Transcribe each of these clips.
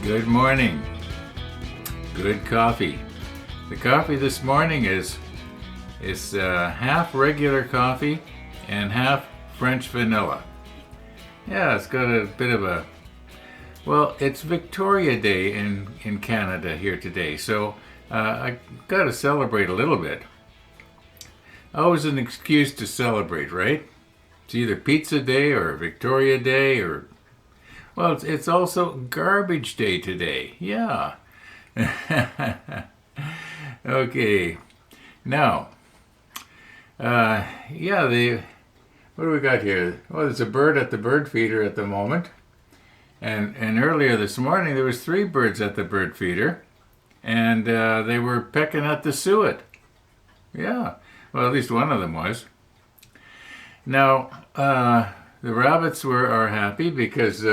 Good morning. Good coffee. The coffee this morning is half regular coffee and half French vanilla. Yeah, it's got a bit of a... Well, it's Victoria Day in Canada here today, so I got to celebrate a little bit. Always an excuse to celebrate, right? It's either Pizza Day or Victoria Day or... Well, it's also Garbage Day today. Yeah. Okay. Now, what do we got here? Well, there's a bird at the bird feeder at the moment. And earlier this morning, there was 3 birds at the bird feeder. And they were pecking at the suet. Yeah. Well, at least one of them was. Now, the rabbits are happy because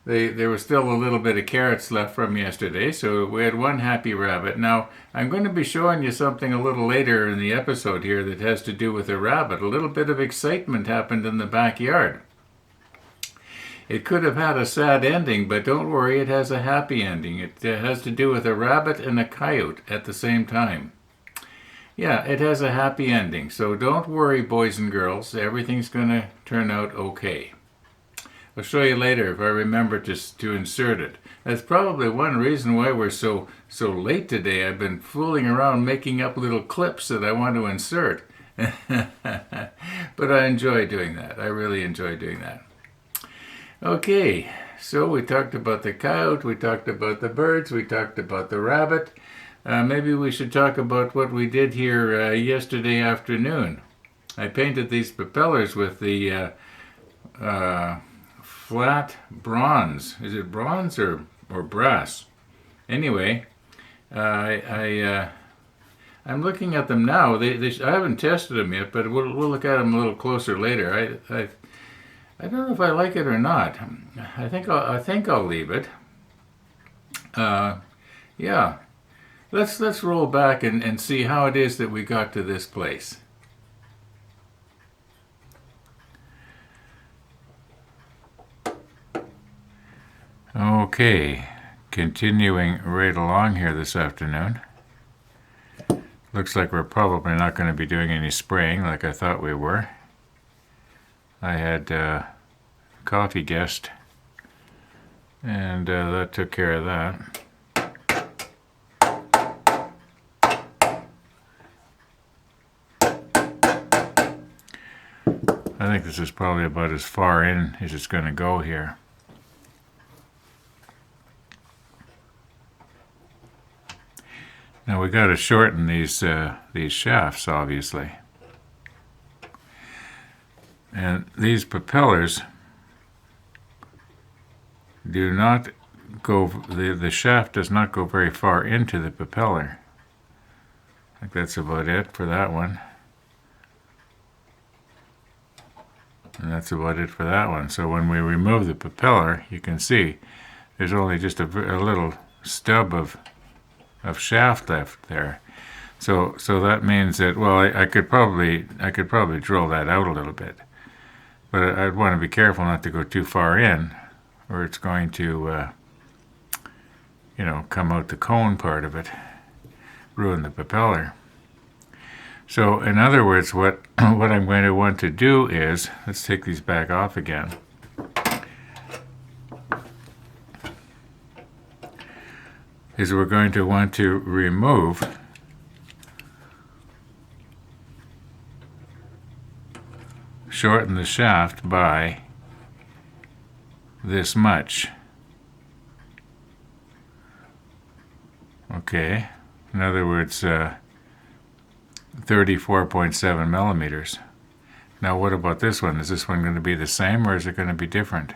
there was still a little bit of carrots left from yesterday, so we had one happy rabbit. Now, I'm going to be showing you something a little later in the episode here that has to do with a rabbit. A little bit of excitement happened in the backyard. It could have had a sad ending, but don't worry, it has a happy ending. It has to do with a rabbit and a coyote at the same time. Yeah, it has a happy ending, so don't worry, boys and girls. Everything's going to turn out okay. I'll show you later if I remember to insert it. That's probably one reason why we're so late today. I've been fooling around making up little clips that I want to insert. But I enjoy doing that. I really enjoy doing that. Okay, so we talked about the coyote, we talked about the birds, we talked about the rabbit. Maybe we should talk about what we did here yesterday afternoon. I painted these propellers with the flat bronze. Is it bronze or brass? Anyway, I'm looking at them now. I haven't tested them yet, but we'll look at them a little closer later. I don't know if I like it or not. I think I'll leave it. Yeah. Let's roll back and see how it is that we got to this place. Okay, continuing right along here this afternoon. Looks like we're probably not going to be doing any spraying like I thought we were. I had a coffee guest, and that took care of that. I think this is probably about as far in as it's going to go here. Now we got to shorten these shafts, obviously. And these propellers do not go, the shaft does not go very far into the propeller. I think that's about it for that one. And that's about it for that one. So when we remove the propeller, you can see there's only just a little stub of shaft left there. So that means that, well, I could probably drill that out a little bit. But I'd want to be careful not to go too far in, or it's going to, come out the cone part of it, ruin the propeller. So, in other words, what I'm going to want to do is, let's take these back off again. Is we're going to want to remove shorten the shaft by this much. Okay, in other words, 34.7 millimeters. Now what about this one? Is this one going to be the same, or is it going to be different?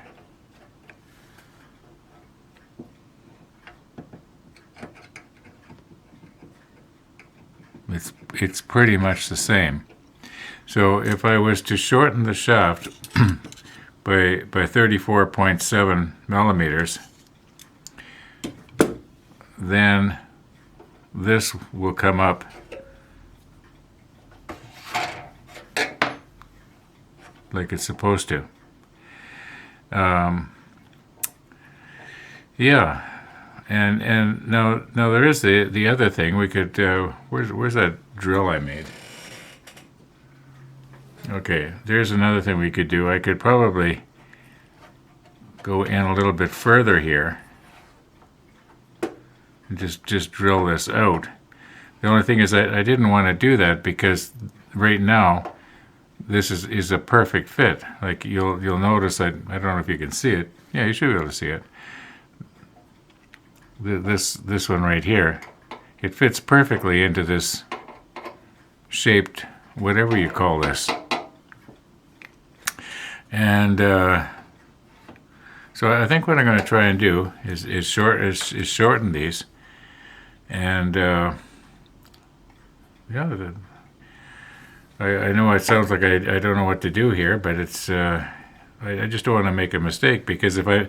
It's pretty much the same. So if I was to shorten the shaft by 34.7 millimeters, then this will come up like it's supposed to. Yeah, And now there is the other thing we could. Where's that drill I made? Okay, there's another thing we could do. I could probably go in a little bit further here and just drill this out. The only thing is I didn't want to do that because right now this is a perfect fit. Like you'll notice that I don't know if you can see it. Yeah, you should be able to see it. This one right here, it fits perfectly into this shaped whatever you call this. And so I think what I'm going to try and do is shorten these, and yeah, I know it sounds like I don't know what to do here, but it's I just don't want to make a mistake, because if I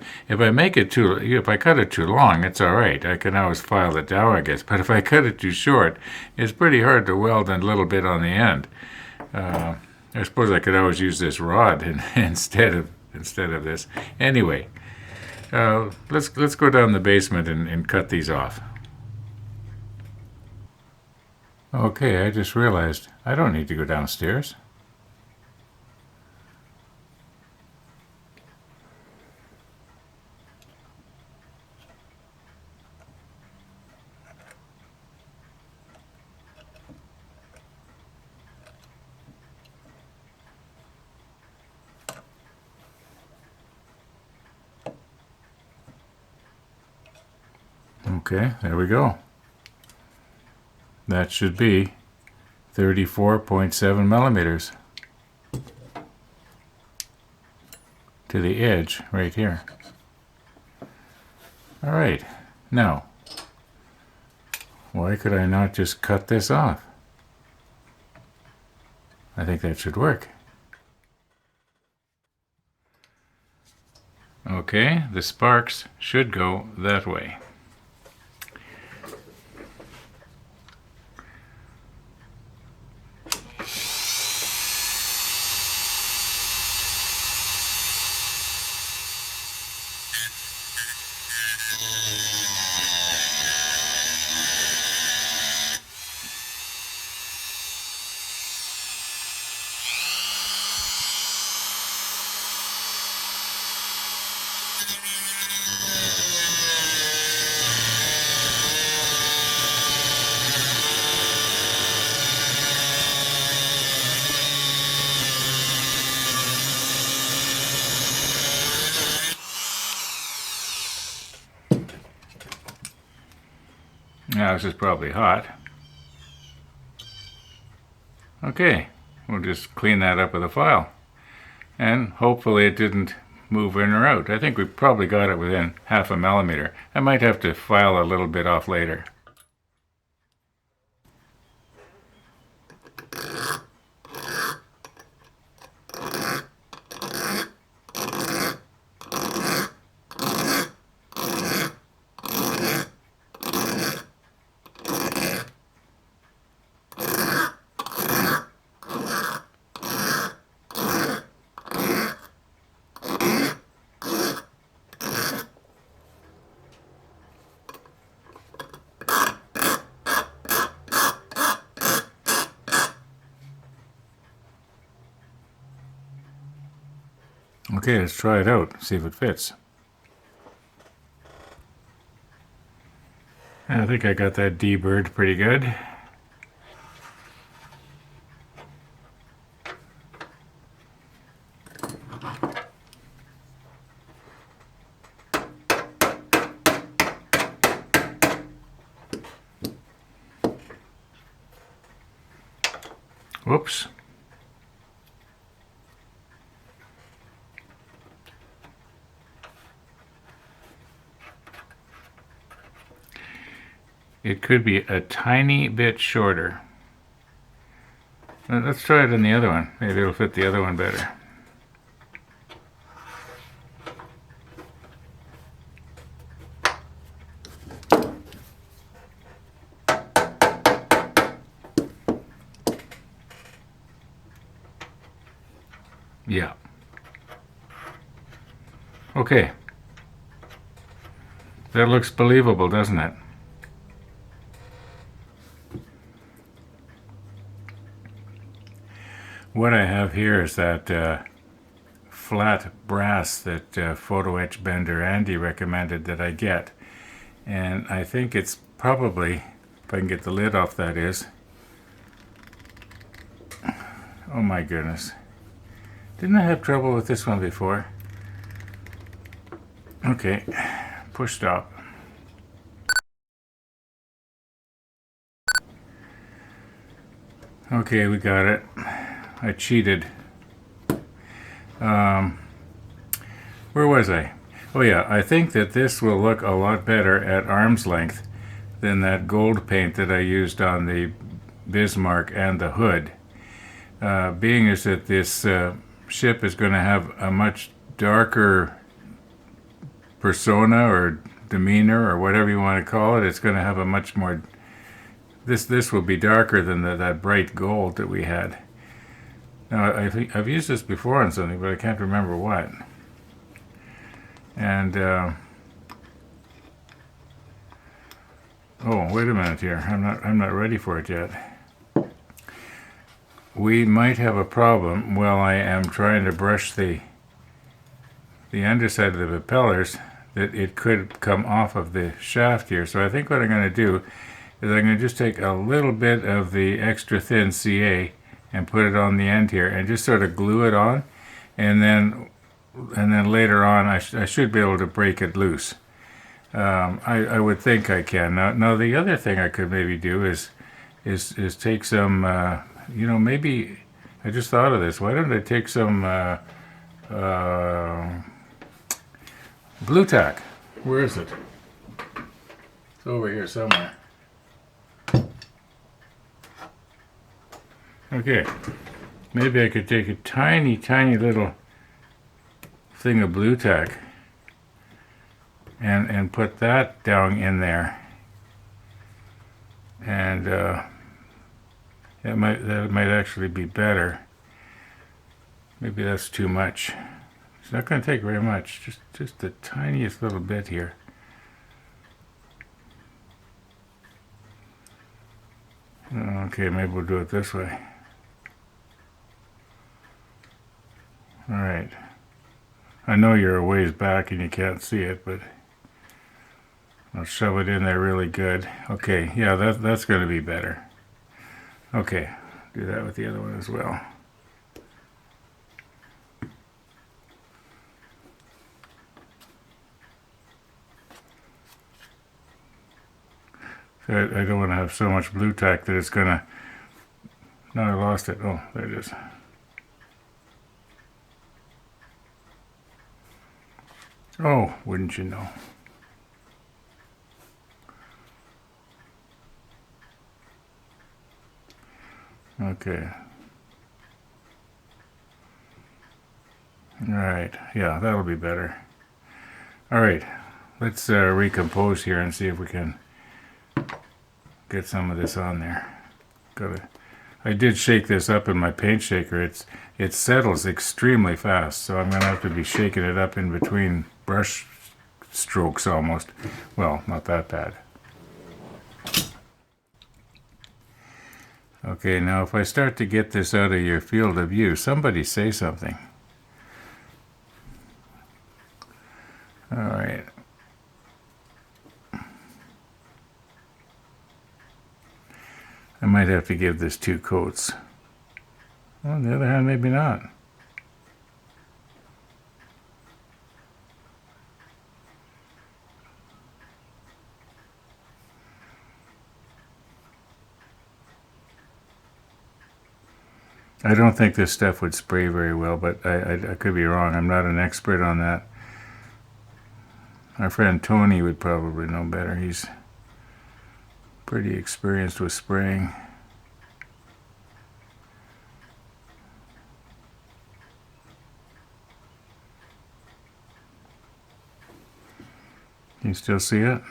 make it if I cut it too long, it's all right. I can always file it down, I guess. But if I cut it too short, it's pretty hard to weld a little bit on the end. I suppose I could always use this rod instead of this. Anyway, let's go down the basement and cut these off. Okay, I just realized I don't need to go downstairs. Okay, there we go. That should be 34.7 millimeters to the edge right here. All right, now, why could I not just cut this off? I think that should work. Okay, the sparks should go that way. Now this is probably hot. Okay, we'll just clean that up with a file. And hopefully it didn't move in or out. I think we probably got it within 0.5 millimeter. I might have to file a little bit off later. Okay, let's try it out, see if it fits. I think I got that D-bird pretty good. Whoops. It could be a tiny bit shorter. Let's try it in the other one. Maybe it'll fit the other one better. Yeah. That looks believable, doesn't it? What I have here is that flat brass that photo etch bender Andy recommended that I get. And I think it's probably, if I can get the lid off, that is. Oh my goodness. Didn't I have trouble with this one before? Okay, push stop. Okay, we got it. I cheated. Where was I? Oh yeah, I think that this will look a lot better at arm's length than that gold paint that I used on the Bismarck and the Hood. Being is that this ship is going to have a much darker persona or demeanor or whatever you want to call it. It's going to have a much more... This will be darker than that bright gold that we had. Now, I've used this before on something, but I can't remember what. And, oh, wait a minute here. I'm not ready for it yet. We might have a problem while I am trying to brush the underside of the propellers, that it could come off of the shaft here. So I think what I'm going to do is I'm going to just take a little bit of the extra thin CA and put it on the end here and just sort of glue it on, and then later on I should be able to break it loose. I would think I can. Now the other thing I could maybe do is take some, maybe, I just thought of this, why don't I take some blue tack? Where is it? It's over here somewhere. Okay, maybe I could take a tiny little thing of blue tack and put that down in there, and that might actually be better. Maybe that's too much. It's not going to take very much, just the tiniest little bit here. Okay, maybe we'll do it this way. All right. I know you're a ways back and you can't see it, but I'll shove it in there really good. Okay, yeah, that's going to be better. Okay, do that with the other one as well. So I don't want to have so much blue tack that it's going to... No, I lost it. Oh, there it is. Oh, wouldn't you know. Okay. All right. Yeah, that'll be better. All right. Let's recompose here and see if we can get some of this on there. I did shake this up in my paint shaker. It settles extremely fast, so I'm going to have to be shaking it up in between brush strokes almost. Well, not that bad. Okay, now if I start to get this out of your field of view, somebody say something. All right. I might have to give this 2 coats. Well, on the other hand, maybe not. I don't think this stuff would spray very well, but I could be wrong. I'm not an expert on that. Our friend Tony would probably know better. He's pretty experienced with spraying. Can you still see it?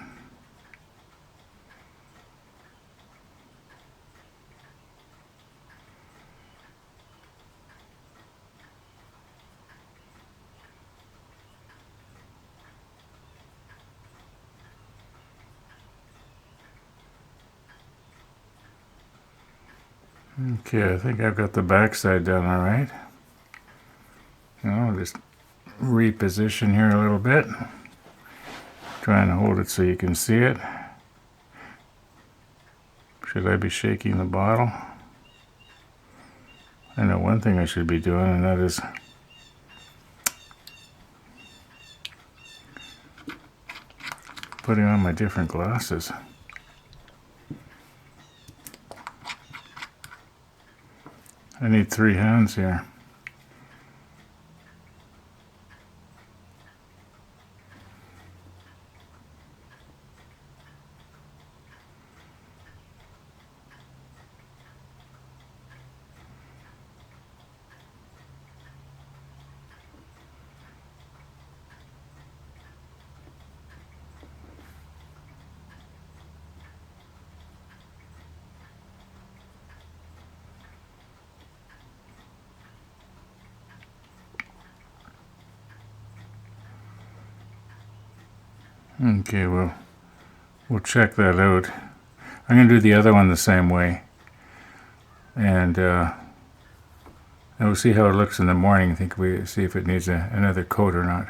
Okay, I think I've got the backside done all right. I'll just reposition here a little bit. Try and hold it so you can see it. Should I be shaking the bottle? I know one thing I should be doing, and that is putting on my different glasses. I need 3 hands here. Okay, well, we'll check that out. I'm going to do the other one the same way. And we'll see how it looks in the morning. I think we see if it needs another coat or not.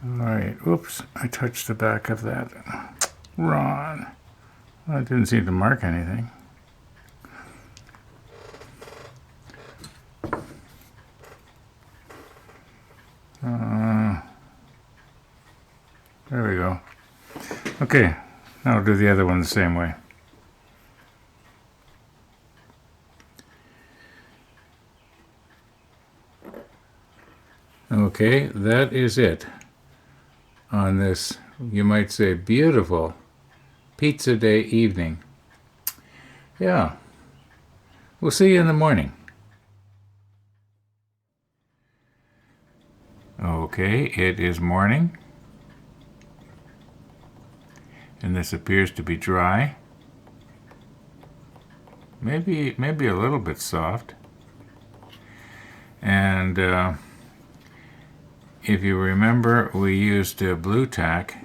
Alright, oops, I touched the back of that. Wrong. Well, it didn't seem to mark anything. There we go. Okay, now I'll do the other one the same way. Okay, that is it on this, you might say, beautiful pizza day evening. Yeah, we'll see you in the morning. Okay, it is morning. And this appears to be dry. Maybe a little bit soft. And if you remember, we used blue tack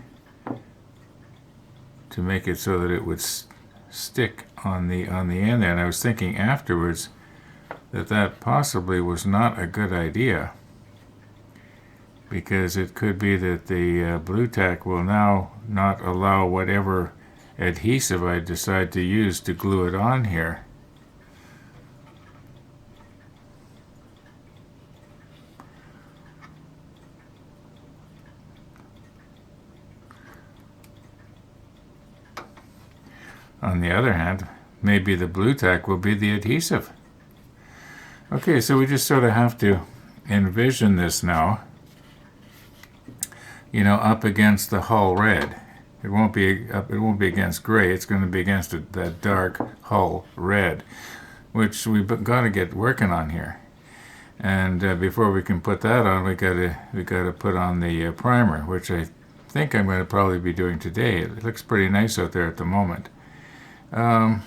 to make it so that it would stick on the end there. And I was thinking afterwards that possibly was not a good idea, because it could be that the blue tack will now not allow whatever adhesive I decide to use to glue it on here. On the other hand, maybe the blue tack will be the adhesive. Okay, so we just sort of have to envision this now, you know, up against the hull red. It won't be against gray. It's going to be against that dark hull red, which we've got to get working on here. And before we can put that on, we got to put on the primer, which I think I'm going to probably be doing today. It looks pretty nice out there at the moment. I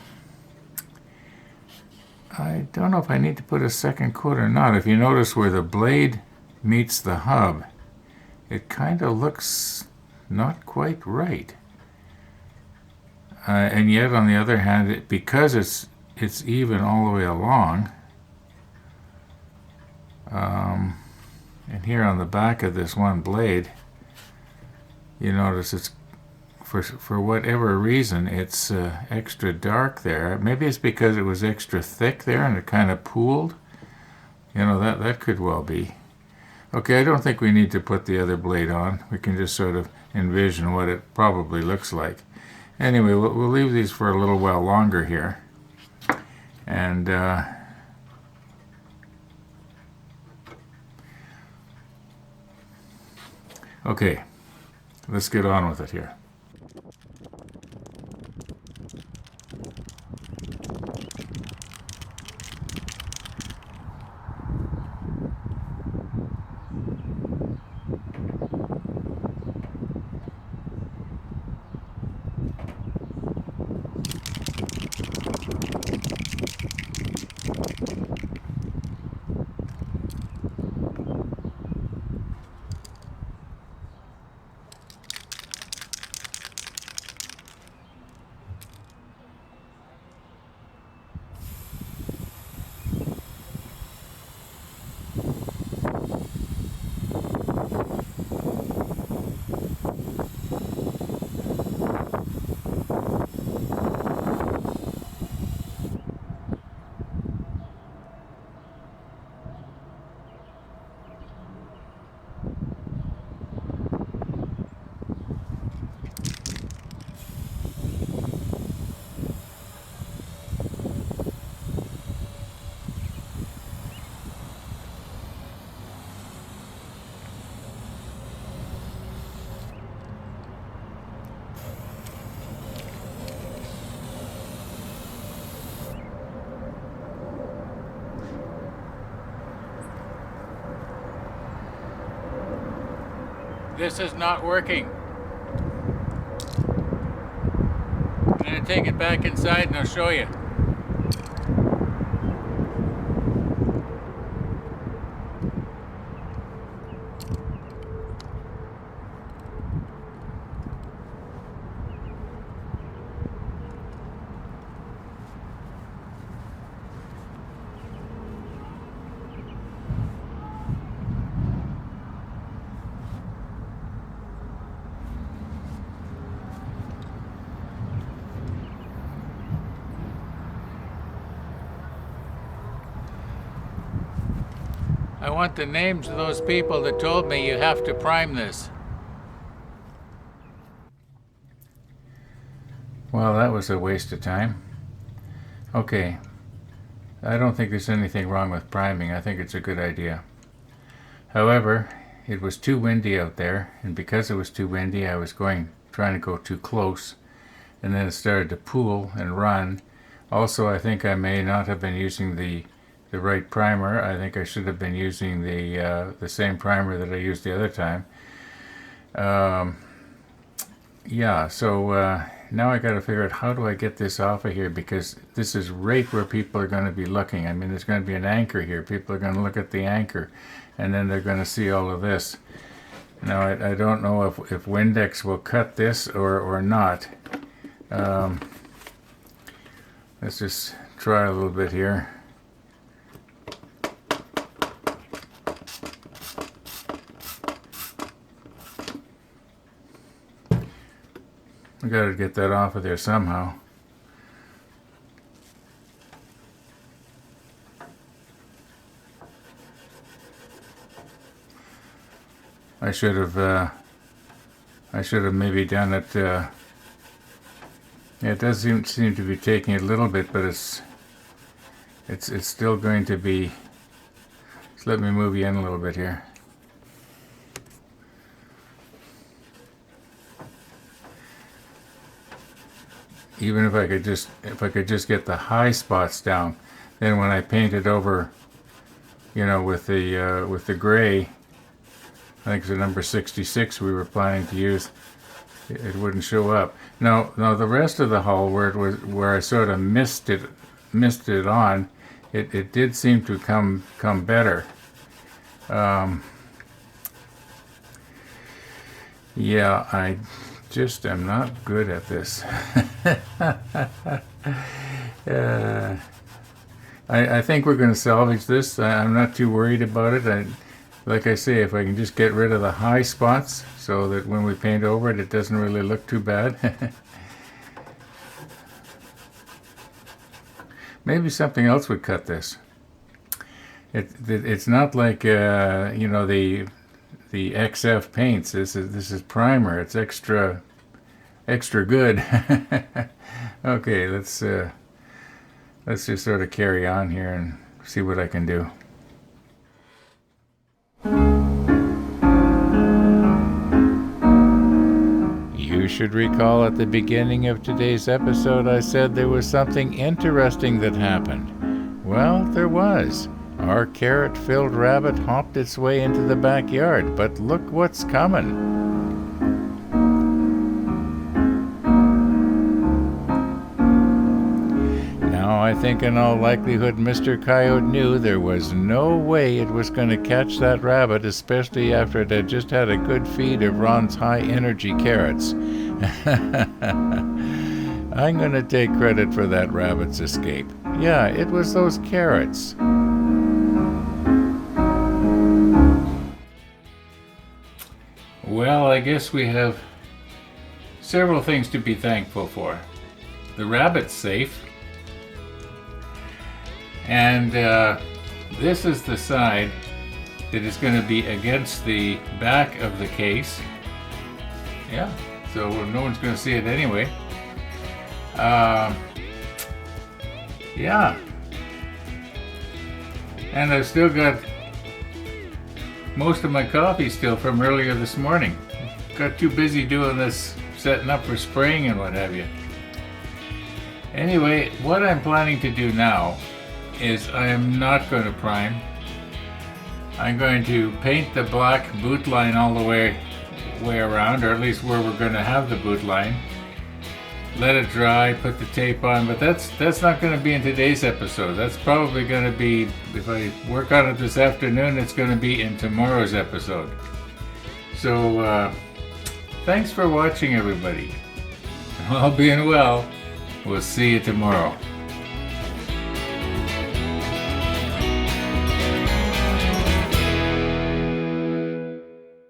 don't know if I need to put a second coat or not. If you notice where the blade meets the hub, it kind of looks not quite right. And yet, on the other hand, because it's even all the way along, and here on the back of this one blade, you notice it's for whatever reason it's extra dark there. Maybe it's because it was extra thick there and it kind of pooled. You know, that could well be. Okay, I don't think we need to put the other blade on. We can just sort of envision what it probably looks like. Anyway, we'll leave these for a little while longer here. And okay, let's get on with it here. this is not working. I'm going to take it back inside and I'll show you. I want the names of those people that told me you have to prime this. Well, that was a waste of time. Okay, I don't think there's anything wrong with priming. I think it's a good idea. However, it was too windy out there, and because it was too windy, I was trying to go too close, and then it started to pool and run. Also, I think I may not have been using the right primer. I think I should have been using the same primer that I used the other time. Yeah, so now I got to figure out how do I get this off of here, because this is right where people are going to be looking. I mean, there's going to be an anchor here. People are going to look at the anchor, and then they're going to see all of this. Now, I don't know if Windex will cut this or not. Let's just try a little bit here. I gotta get that off of there somehow. I should have maybe done it. Yeah, it does seem to be taking a little bit, but it's still going to be. So let me move you in a little bit here. Even if I could just get the high spots down, then when I paint it over, you know, with the gray, I think it's the number 66 we were planning to use, it wouldn't show up. Now the rest of the hull where I sort of missed it on, it did seem to come better. Yeah, I just am not good at this. I think we're going to salvage this. I'm not too worried about it. Like I say, if I can just get rid of the high spots so that when we paint over it, it doesn't really look too bad. Maybe something else would cut this. It's not like you know, the XF paints. This is primer. It's extra good. Okay, let's just sort of carry on here and see what I can do. You should recall at the beginning of today's episode I said there was something interesting that happened. Well, there was. Our carrot-filled rabbit hopped its way into the backyard, but look what's coming. Now, I think in all likelihood Mr. Coyote knew there was no way it was going to catch that rabbit, especially after it had just had a good feed of Ron's high-energy carrots. I'm going to take credit for that rabbit's escape. Yeah, it was those carrots. Well, I guess we have several things to be thankful for. The rabbit's safe. And this is the side that is going to be against the back of the case. Yeah, so no one's going to see it anyway. Yeah. And I've still got most of my coffee still from earlier this morning. Got too busy doing this, setting up for spraying and what have you. Anyway, what I'm planning to do now is I am not going to prime. I'm going to paint the black boot line all the way way around, or at least where we're going to have the boot line. Let it dry, put the tape on, but that's not going to be in today's episode. That's probably going to be, if I work on it this afternoon, it's going to be in tomorrow's episode. So, thanks for watching, everybody. All being well, we'll see you tomorrow.